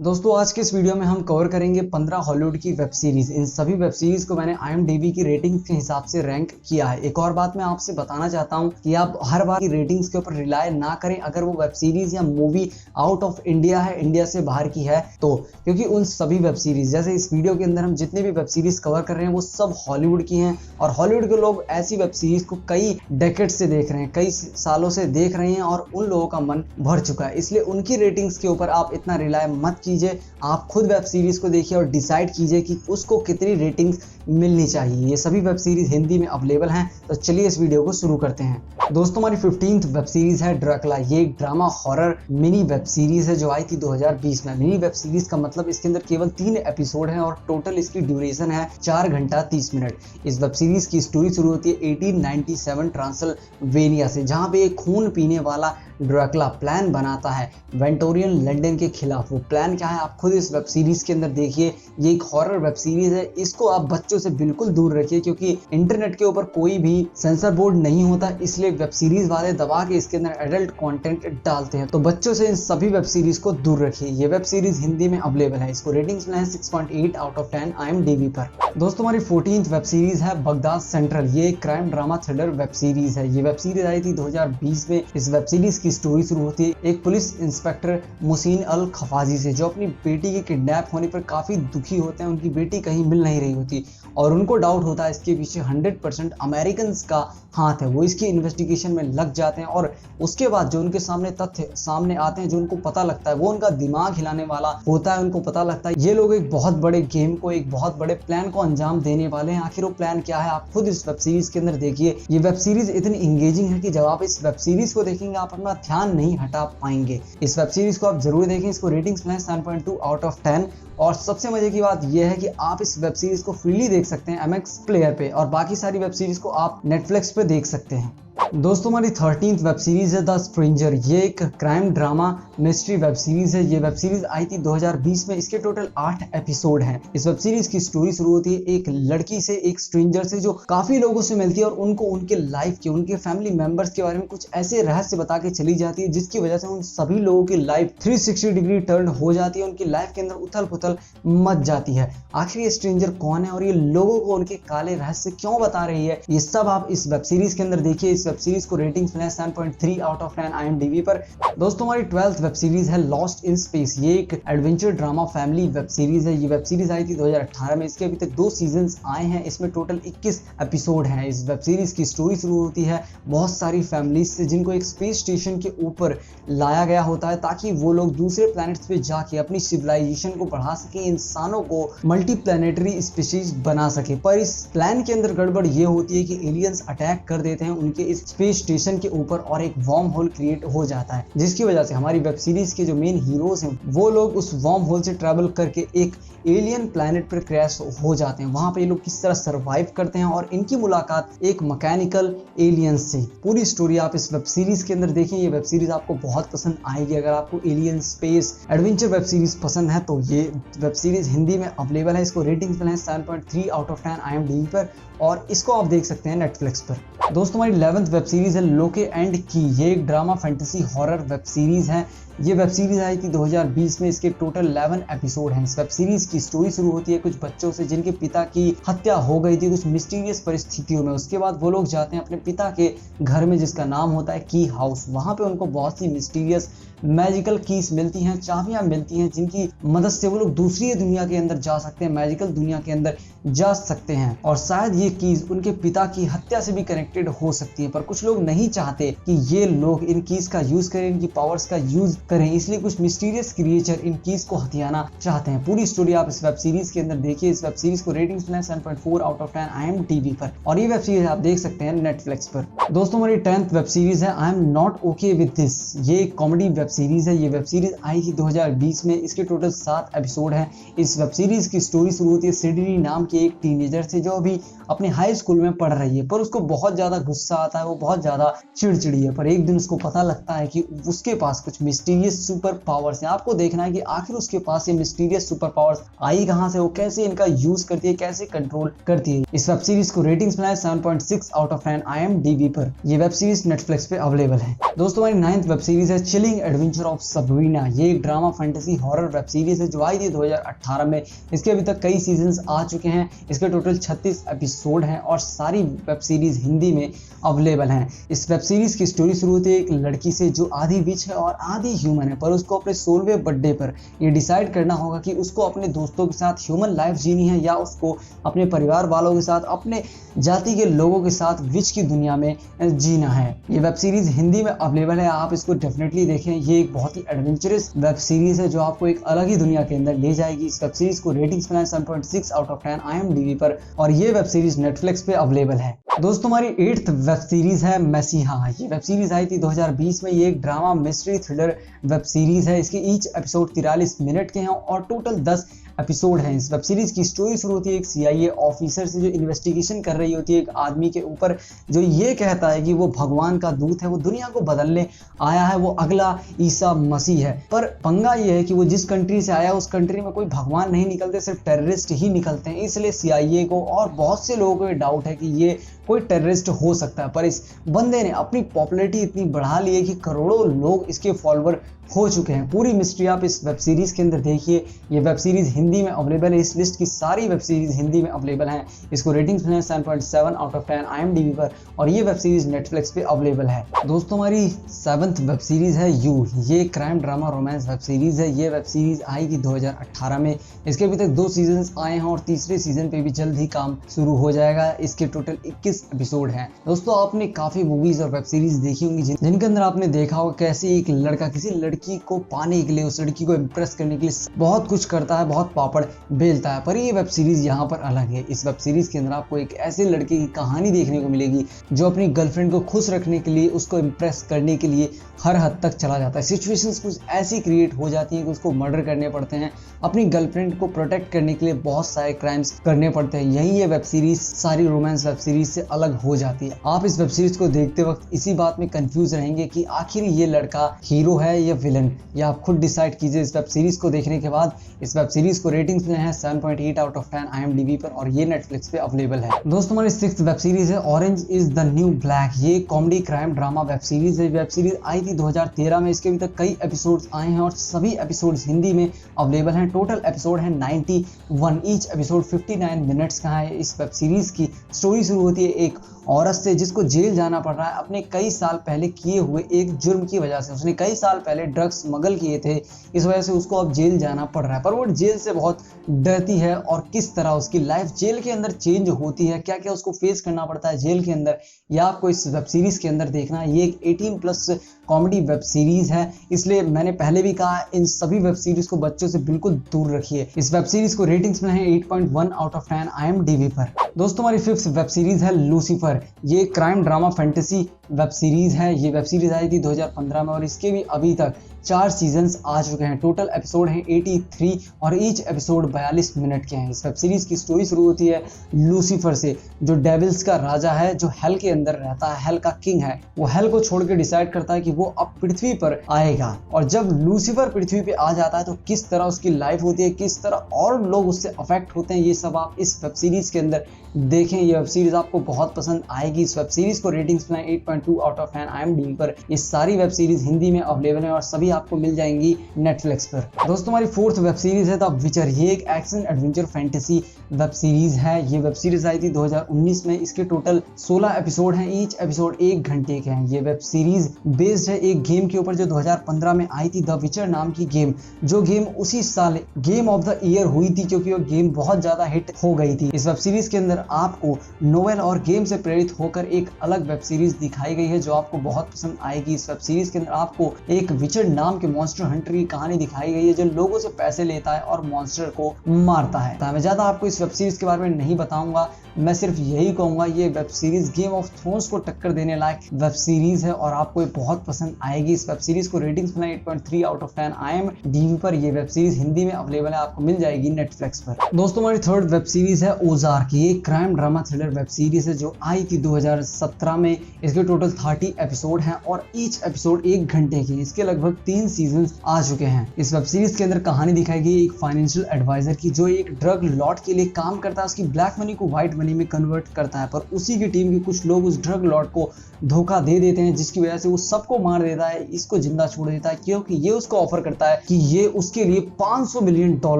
दोस्तों आज के इस वीडियो में हम कवर करेंगे 15 हॉलीवुड की वेब सीरीज। इन सभी वेब सीरीज को मैंने IMDb की रेटिंग्स के हिसाब से रैंक किया है। एक और बात मैं आपसे बताना चाहता हूं कि आप हर बार की रेटिंग्स के ऊपर रिलाय ना करें अगर वो वेब सीरीज या मूवी आउट ऑफ इंडिया है, इंडिया से बाहर की है तो, क्योंकि उन सभी वेब सीरीज जैसे इस वीडियो के अंदर हम जितने भी वेब सीरीज कवर कर रहे हैं वो सब हॉलीवुड की हैं और हॉलीवुड के लोग ऐसी वेब सीरीज को कई डेकेड से देख रहे हैं, कई सालों से देख रहे हैं और उन लोगों का मन भर चुका है। इसलिए उनकी रेटिंग्स के ऊपर आप इतना रिलाय मत कीजिए। आप खुद वेब सीरीज को देखिए और डिसाइड कीजिए कि उसको कितनी रेटिंग्स मिलनी चाहिए। ये सभी वेब सीरीज हिंदी में अवेलेबल हैं, तो चलिए इस वीडियो को शुरू करते हैं। दोस्तों हमारी 15th वेब सीरीज है ड्रैकुला। ये एक drama horror mini web series है जो आई थी 2020 में। मिनी वेब सीरीज का मतलब इसके अंदर केवल 3 एपिसोड हैं और टोटल इसकी ड्यूरेशन है 4 घंटा 30 मिनट। इस वेब सीरीज की स्टोरी शुरू होती है 1897 ट्रांसिल्वेनिया से, जहां पे एक खून पीने वाला ड्रैकुला प्लान बनाता है वेंटोरियन लंदन के खिलाफ। वो प्लान क्या है आप खुद इस वेब सीरीज के अंदर देखिए। ये एक हॉरर वेब सीरीज है, इसको आप बच्चों से बिल्कुल दूर रखिए क्योंकि इंटरनेट के ऊपर कोई भी सेंसर बोर्ड नहीं होता, इसलिए वेब सीरीज वाले दबा के इसके अंदर एडल्ट कंटेंट डालते हैं, तो बच्चों से इन सभी वेब सीरीज को दूर रखिए। ये वेब सीरीज हिंदी में अवेलेबल है। इसको रेटिंग्स मिला है 6.8 आउट ऑफ 10 IMDb पर। दोस्तों हमारी 14th वेब सीरीज है बगदाद सेंट्रल। ये एक crime drama thriller web series है। ये वेब सीरीज आई थी 2020 में। इस वेब सीरीज की स्टोरी शुरू होती है एक पुलिस इंस्पेक्टर मुसीन अल खफाजी से, जो अपनी बेटी के किडनैप होने पर काफी दुखी होते हैं। उनकी बेटी कहीं मिल नहीं रही होती और उनको डाउट होता है इसके पीछे 100% अमेरिकन का हाथ है। वो इसकी इन्वेस्टिगेशन में लग जाते हैं और उसके बाद जो उनके सामने तथ्य सामने आते हैं, जो उनको पता लगता है वो उनका दिमाग हिलाने वाला होता है। उनको पता लगता है ये लोग एक बहुत बड़े गेम को, एक बहुत बड़े प्लान को अंजाम देने वाले हैं। आखिर वो प्लान क्या है आप खुद इस वेब सीरीज के अंदर देखिए। ये वेब सीरीज इतनी इंगेजिंग है कि जब आप इस वेब सीरीज को देखेंगे आप अपना ध्यान नहीं हटा पाएंगे। इस वेब सीरीज को आप जरूर देखें। इसको रेटिंग्स मिला है 7.2 आउट ऑफ 10 और सबसे मजे की बात यह है कि आप इस वेब सीरीज को फ्रीली देख सकते हैं MX प्लेयर पे और बाकी सारी वेब सीरीज को आप Netflix पे देख सकते हैं। दोस्तों हमारी 13th वेब सीरीज है द स्ट्रेंजर। ये एक crime drama mystery web series है। ये वेब सीरीज आई थी 2020 में। इसके टोटल 8 एपिसोड हैं। इस वेब सीरीज की स्टोरी शुरू होती है एक लड़की से, एक स्ट्रेंजर से, जो काफी लोगों से मिलती है और उनको उनके लाइफ के, उनके फैमिली मेंबर्स के बारे में कुछ ऐसे रहस्य बता के चली जाती है जिसकी वजह से उन सभी लोगों की लाइफ 360 डिग्री टर्न हो जाती है। उनकी लाइफ के अंदर उथल पुथल मच जाती है। आखिर ये स्ट्रेंजर कौन है और ये लोगों को उनके काले रहस्य क्यों बता रही है, ये सब आप इस वेब सीरीज के अंदर देखिए। इस वेब सीरीज को रेटिंग्स मिला है 7.3 आउट ऑफ 10 IMDb पर। दोस्तों हमारी 12th वेब सीरीज है लॉस्ट इन स्पेस। ये एक adventure drama family web series है। ये वेब सीरीज आई थी 2018 में। इसके अभी तक 2 सीजन्स आए हैं। इसमें टोटल 21 एपिसोड हैं। इस वेब सीरीज की स्टोरी शुरू होती है बहुत सारी फैमिलीज से जिनको एक स्पेस स्टेशन के ऊपर लाया गया होता है ताकि वो लोग दूसरे प्लैनेट्स पे जाके अपनी सिविलाइजेशन को बढ़ा सके, इंसानों को मल्टी प्लैनेटरी स्पीशीज बना सके। पर इस प्लान के अंदर गड़बड़ ये होती है कि एलियंस अटैक कर देते हैं उनके इस स्पेस स्टेशन के ऊपर और एक वर्म होल क्रिएट हो जाता है, जिसकी वजह से हमारी वेब सीरीज के जो मेन हीरोज हैं वो लोग उस वर्म होल से ट्रैवल करके एक एलियन प्लैनेट पर क्रैश हो जाते हैं। वहां पे ये लोग किस तरह सरवाइव करते हैं और इनकी मुलाकात एक मैकेनिकल एलियन से। पूरी स्टोरी आप इस वेब सीरीज के अंदर देखें। ये वेब सीरीज आपको बहुत पसंद आएगी। अगर आपको alien space adventure web series पसंद है तो ये वेब सीरीज हिंदी में अवेलेबल है। इसको रेटिंग्स मिला है 7.3 आउट ऑफ 10 IMDb पर और इसको आप देख सकते हैं Netflix पर। दोस्तों हमारी 11th वेब सीरीज है लोके एंड की। ये एक drama fantasy horror web series है। ये वेब सीरीज आई थी 2020 में। इसके टोटल 11 एपिसोड हैं। इस वेब सीरीज की स्टोरी शुरू होती है कुछ बच्चों से जिनके पिता की हत्या हो गई थी कुछ मिस्टीरियस परिस्थितियों में। उसके बाद वो लोग जाते हैं अपने पिता के घर में जिसका नाम होता है की हाउस। वहां पे उनको बहुत सी मिस्टीरियस मैजिकल कीज मिलती हैं, चाबियां मिलती हैं जिनकी मदद से वो लोग दूसरी दुनिया के अंदर जा सकते हैं, मैजिकल दुनिया के अंदर जा सकते हैं और शायद ये कीज उनके पिता की हत्या से भी कनेक्टेड हो सकती है। पर कुछ लोग नहीं चाहते कि ये लोग इन कीज का यूज करें, इनकी पावर्स का यूज करें, इसलिए कुछ मिस्टीरियस क्रिएचर इन कीज को हथियाना चाहते हैं। पूरी स्टोरी आप इस वेब सीरीज के अंदर देखिए। इस वेब सीरीज को रेटिंग्स मिला है 7.4 आउट ऑफ 10 IMDb पर और ये वेब सीरीज आप देख सकते हैं Netflix पर। दोस्तों हमारी 10th वेब सीरीज है I am not okay with this. ये एक कॉमेडी वेब सीरीज है। ये वेब सीरीज आई थी 2020 में। इसके टोटल 7 एपिसोड हैं। इस वेब सीरीज की स्टोरी शुरू होती है सिडनी नाम की एक टीनेजर से जो अभी अपने हाई स्कूल में पढ़ रही है, पर उसको बहुत ज्यादा गुस्सा आता है, वो बहुत ज्यादा चिड़चिड़ी है। पर एक दिन उसको पता लगता है कि उसके पास कुछ मिस्टीरियस मिस्टीरियस सुपर पावर्स हैं। आपको देखना है कि आखिर उसके पास ये मिस्टीरियस सुपर पावर्स आई कहां से, वो कैसे इनका यूज करती है, कैसे कंट्रोल करती है। इस वेब सीरीज को रेटिंग्स मिला है 7.6 आउट ऑफ 10 IMDb पर। ये वेब सीरीज नेटफ्लिक्स पे अवेलेबल है। दोस्तों हमारी 9th वेब सीरीज है चिलिंग एडवेंचर ऑफ सबरीना। ये एक drama fantasy horror web series है जो आई थी 2018 में। इसके अभी तक कई सीजन आ चुके हैं। इसके टोटल 36 एपिसोड हैं और सारी वेब सीरीज हिंदी में अवेलेबल हैं। इस वेब सीरीज की स्टोरी शुरू होती है एक लड़की से जो आधी विच है और आधी ह्यूमन है, पर उसको अपने 16वें बर्थडे पर ये डिसाइड करना होगा कि उसको अपने दोस्तों के साथ ह्यूमन लाइफ जीनी है या उसको अपने परिवार वालों के साथ, अपने जाति के लोगों के साथ विच की दुनिया में जीना है। ये वेब सीरीज हिंदी में अवेलेबल है, आप इसको डेफिनेटली देखें। ये एक बहुत ही एडवेंचरस वेब सीरीज है जो आपको एक अलग ही दुनिया के अंदर ले जाएगी। इस वेब सीरीज को रेटिंग्स मिला है 7.6 आउट ऑफ 10 IMDb पर और ये वेब सीरीज नेटफ्लिक्स पे अवेलेबल है। दोस्तों हमारी 8th वेब सीरीज है मसीहा। ये वेब सीरीज आई थी 2020 में। ये एक drama mystery thriller web series है। इसके ईच एपिसोड 43 मिनट के हैं और टोटल 10 एपिसोड हैं। इस वेब सीरीज की स्टोरी शुरू होती है एक CIA ऑफिसर से जो इन्वेस्टिगेशन कर रही होती है एक आदमी के ऊपर जो ये कहता है कि वो भगवान का दूत है, वो दुनिया को बदलने आया है, वो अगला ईसा मसीह है। पर पंगा ये है कि वो जिस कंट्री से आया उस कंट्री में कोई भगवान नहीं निकलते, सिर्फ टेररिस्ट ही निकलते हैं। इसलिए CIA को और बहुत से लोगों को डाउट है कि ये कोई टेररिस्ट हो सकता है। पर इस बंदे ने अपनी पॉपुलैरिटी इतनी बढ़ा ली है कि करोड़ों लोग इसके फॉलोअर हो चुके हैं। पूरी मिस्ट्री आप इस वेब सीरीज के अंदर देखिए। ये वेब सीरीज हिंदी में अवेलेबल है। इस लिस्ट की सारी वेब सीरीज हिंदी में अवेलेबल हैं। इसको रेटिंग्स मिले 7.7 आउट ऑफ 10 IMDb पर और ये वेब सीरीज नेटफ्लिक्स पे अवेलेबल है। दोस्तों हमारी 7th वेब सीरीज है यू। ये crime drama romance web series है। ये वेब सीरीज आई थी 2018 में। इसके अभी तक 2 सीजन आए हैं और तीसरे सीजन पे भी जल्द ही काम शुरू हो जाएगा। इसके टोटल 21 एपिसोड हैं। दोस्तों आपने काफी मूवीज और वेब सीरीज देखी होंगी जिनके अंदर आपने देखा होगा कैसे एक लड़का किसी लड़की को पाने के लिए, उस लड़की को इम्प्रेस करने के लिए बहुत कुछ करता है, बहुत पापड़ बेलता है। पर ये वेब सीरीज यहाँ पर अलग है। इस वेब सीरीज के अंदर आपको एक ऐसे लड़के की कहानी देखने को मिलेगी जो अपनी गर्लफ्रेंड को खुश रखने के लिए, उसको इम्प्रेस करने के लिए हर हद तक चला जाता है। सिचुएशंस कुछ ऐसी क्रिएट हो जाती हैं कि उसको मर्डर करने पड़ते हैं। अपनी गर्लफ्रेंड को प्रोटेक्ट करने के लिए बहुत सारे क्राइम्स करने पड़ते हैं। यही ये वेब सीरीज सारी रोमांस वेब सीरीज से अलग हो जाती है। आप इस वेब सीरीज को देखते वक्त इसी बात में कंफ्यूज रहेंगे कि आखिर ये लड़का हीरो है या विलन, या आप खुद डिसाइड कीजिए इस वेब सीरीज को देखने के बाद। इस वेब सीरीज को रेटिंग्स मिले हैं 7.8 आउट ऑफ 10 IMDb पर और ये नेटफ्लिक्स पे अवेलेबल है। दोस्तों हमारी 6th वेब सीरीज है Orange is the new black. ये comedy crime drama web series है। वेब सीरीज आई थी 2013 में। इसके अभी तक कई एपिसोड्स आए हैं और सभी एपिसोड्स हिंदी में अवेलेबल हैं। टोटल एपिसोड है 91। ईच एपिसोड 59 मिनट्स का है। इस वेब सीरीज की स्टोरी शुरू होती है एक औरत से जिसको जेल जाना पड़ रहा है अपने कई साल पहले किए हुए एक जुर्म की वजह से। उसने कई साल पहले ड्रग्स स्मगल किए थे, इस वजह से उसको अब जेल जाना पड़ रहा है। पर वो जेल से बहुत डरती है और किस तरह उसकी लाइफ जेल के अंदर चेंज होती है, क्या क्या उसको फेस करना पड़ता है जेल के अंदर, यह आपको इस वेब सीरीज के अंदर देखना है। ये एक 18+ कॉमेडी वेब सीरीज है, इसलिए मैंने पहले भी कहा इन सभी वेब सीरीज को बच्चों से बिल्कुल दूर रखिए। इस वेब सीरीज को रेटिंग्स में है 8.1 आउट ऑफ 10 IMDb पर। दोस्तों हमारी 5th वेब सीरीज है लूसीफर। ये crime drama fantasy web series है। ये वेब सीरीज आई थी 2015 में और इसके भी अभी तक 4 सीजन्स आ चुके हैं। टोटल एपिसोड हैं 83 और ईच एपिसोड 42 मिनट के हैं। इस वेब सीरीज की स्टोरी शुरू होती है लूसीफर से जो डेविल्स का राजा है, जो हेल के अंदर रहता है, हेल का किंग है। वो हेल को छोड़ के डिसाइड करता है कि वो अब पृथ्वी पर आएगा और जब लूसीफर पृथ्वी पे आ जाता है तो किस तरह उसकी लाइफ होती है, किस तरह और लोग उससे अफेक्ट होते हैं, ये सब आप इस वेब सीरीज के अंदर देखें। ये वेब सीरीज आपको बहुत पसंद आएगी। इस वेब सीरीज को रेटिंग्स में 8.2 आउट ऑफ 10 IMDb पर। ये सारी वेब सीरीज हिंदी में अवेलेबल है और सभी आपको मिल जाएंगी नेटफ्लिक्स पर। दोस्तों हमारी 4th वेब सीरीज है द विचर। ये एक action adventure fantasy web series है। ये वेब सीरीज आई थी 2019 में। इसके टोटल 16 एपिसोड हैं। ईच एपिसोड 1 घंटे के हैं। ये वेब सीरीज बेस्ड है एक गेम के ऊपर जो 2015 में आई थी, द विचर नाम की गेम, जो गेम उसी साल गेम ऑफ द ईयर हुई थी क्योंकि वो गेम बहुत ज्यादा हिट हो गई थी। इस वेब सीरीज के अंदर आपको नोवेल और गेम से प्रेरित होकर एक अलग वेब सीरीज दिखाई गई है जो आपको बहुत पसंद आएगी। इस वेब सीरीज के अंदर आपको एक विचर नाम के मॉन्स्टर हंटर की कहानी दिखाई गई है जो लोगों से पैसे लेता है और मॉन्स्टर को मारता है। मैं ज्यादा आपको इस वेब सीरीज के बारे में नहीं बताऊंगा, मैं सिर्फ यही कहूंगा ये web series game of thrones को टक्कर देने लायक वेब सीरीज है और आपको ये बहुत पसंद आएगी। इस वेब सीरीज को रेटिंग्स मिला 8.3 आउट ऑफ 10 IMDb पर। ये वेब सीरीज हिंदी में अवेलेबल है, आपको मिल जाएगी नेटफ्लिक्स पर। दोस्तों हमारी 3rd वेब सीरीज है ओजार्क। ये crime drama thriller web series है जो आई थी 2017 में। इसके टोटल 30 एपिसोड हैं और ईच एपिसोड 1 घंटे के। इसके लगभग 3 सीजन आ चुके हैं। इस वेब सीरीज के अंदर कहानी दिखाई गई एक फाइनेंशियल एडवाइजर की, जो एक ड्रग लॉर्ड के लिए काम करता है, उसकी ब्लैक मनी को व्हाइट मनी में कन्वर्ट करता है, पर उसी की टीम के कुछ लोग उस ड्रग लॉर्ड को धोखा दे देते हैं, जिसकी वजह से वो सबको मार देता है, इसको जिंदा छोड़ देता है, क्योंकि ये उसको ऑफर करता है कि ये उसके लिए $500 मिलियन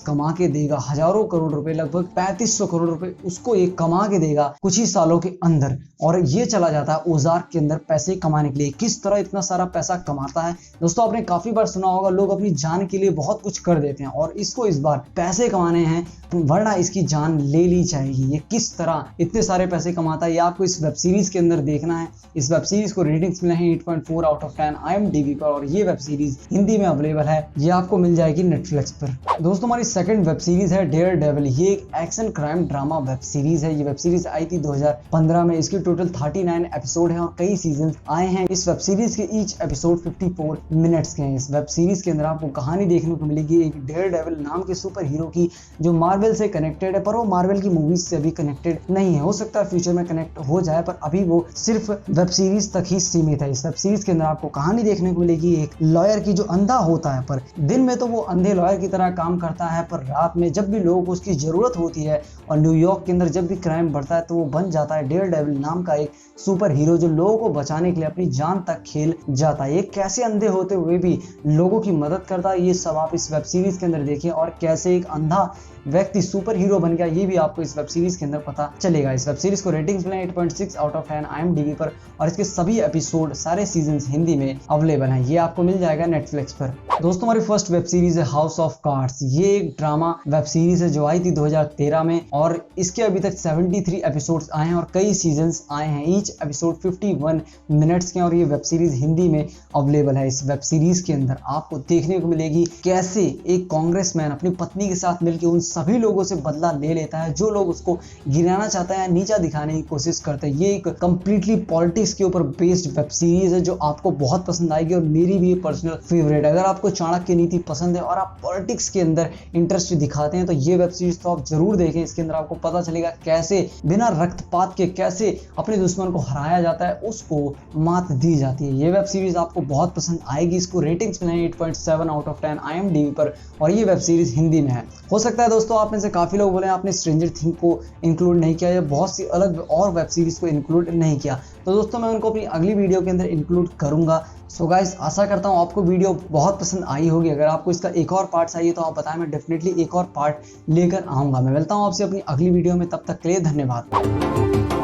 कमा के देगा, हजारों करोड़ रुपए, लगभग 3500 करोड़ रुपए उसको ये कमा के देगा कुछ ही सालों के अंदर। और ये चला जाता है ओजार्क के अंदर पैसे कमाने के लिए। किस तरह इतना सारा पैसा कमाता है दोस्तों, आपने काफी बार सुना होगा, लोग अपनी जान के लिए बहुत कुछ कर देते हैं, और इसको इस बार पैसे कमाने हैं वरना इसकी जान ले ली जाएगी। ये किस तरह इतने सारे पैसे कमाता है, ये आपको इस वेब सीरीज के अंदर देखना है। इस वेब सीरीज को रेटिंग्स मिले हैं 8.4 आउट ऑफ 10 IMDb पर, और ये वेब सीरीज हिंदी में अवेलेबल है। ये आपको मिल जाएगी नेटफ्लिक्स पर। दोस्तों हमारी सेकंड वेब सीरीज है डेयर डेविल। ये एक action crime drama web series है। ये वेब सीरीज आई थी 2015 में। इसकी टोटल 39 एपिसोड है और कई सीजन आए हैं। इस वेब सीरीज के ईच एपिसोड 54 मिनट्स के हैं। इस वेब सीरीज के अंदर आपको कहानी देखने को मिलेगी एक डेयर डेविल नाम के सुपर हीरो की, जो मार्वल से कनेक्टेड है, पर वो मार्वल की मूवीज से अभी कनेक्टेड नहीं है। हो सकता है फ्यूचर में कनेक्ट हो जाए, पर अभी वो सिर्फ वेब सीरीज तक ही सीमित है। इस वेब सीरीज के अंदर आपको कहानी देखने को मिलेगी एक लॉयर की, जो अंधा होता है, पर दिन में तो वो अंधे लॉयर की तरह काम करता है, पर रात में जब भी लोगों को उसकी जरूरत होती है और न्यूयॉर्क के अंदर जब भी क्राइम बढ़ता है, तो वो बन जाता है डेयर डेविल नाम का एक सुपर हीरो, जो लोगों को बचाने के लिए अपनी जान तक खेल जाता है। ये कैसे अंधे होते हुए भी लोगों की मदद करता है, ये सब आप इस वेब सीरीज के अंदर देखिए, और कैसे एक अंधा व्यक्ति सुपर हीरो बन गया, ये भी आपको इस वेब सीरीज के अंदर पता चलेगा। इस वेब सीरीज को रेटिंग्स मिले 8.6 आउट ऑफ 10 IMDb पर, और इसके सभी एपिसोड सारे सीजन हिंदी में अवेलेबल हैं। ये आपको मिल जाएगा नेटफ्लिक्स पर। दोस्तों हमारी फर्स्ट वेब सीरीज है हाउस ऑफ कार्ड्स। ये एक ड्रामा वेब सीरीज है जो आई थी 2013 में, और इसके अभी तक 73 एपिसोड्स आए हैं और कई सीजन आए हैं। ईच एपिसोड 51 मिनट्स के, और ये वेब सीरीज हिंदी में अवेलेबल है। इस वेब सीरीज के अंदर आपको देखने को मिलेगी कैसे एक कांग्रेसमैन अपनी पत्नी के साथ मिलकर उन सभी लोगों से बदला ले लेता है जो लोग उसको गिराना चाहते हैं, नीचा दिखाने की कोशिश करते हैं। ये एक कंप्लीटली पॉलिटिक्स के ऊपर बेस्ड वेब सीरीज है जो आपको बहुत पसंद आएगी, और मेरी भी पर्सनल फेवरेट है। अगर आपको चाणक्य नीति पसंद है और आप पॉलिटिक्स के अंदर इंटरेस्ट दिखाते हैं, तो ये वेब सीरीज तो आप जरूर देखें। इसके अंदर आपको पता चलेगा कैसे बिना रक्तपात के कैसे अपने दुश्मन को हराया जाता है, उसको मात दी जाती है। ये वेब सीरीज आपको बहुत पसंद आएगी। इसको रेटिंग्स मिले 8.7 आउट ऑफ 10 IMDb पर, और ये वेब सीरीज हिंदी में है। हो सकता है दोस्तों आप में से काफी लोग बोले आपने स्ट्रेंजर थिंग को इंक्लूड नहीं किया या बहुत सी अलग और वेब सीरीज को इंक्लूड नहीं किया, तो दोस्तों मैं उनको अपनी अगली वीडियो के अंदर इंक्लूड करूंगा। सो गाइस, आशा करता हूं आपको वीडियो बहुत पसंद आई होगी। अगर आपको इसका एक और पार्ट चाहिए तो आप बताएं, मैं डेफिनेटली एक और पार्ट लेकर आऊंगा। मैं मिलता हूं आपसे अपनी अगली वीडियो में, तब तक के लिए धन्यवाद।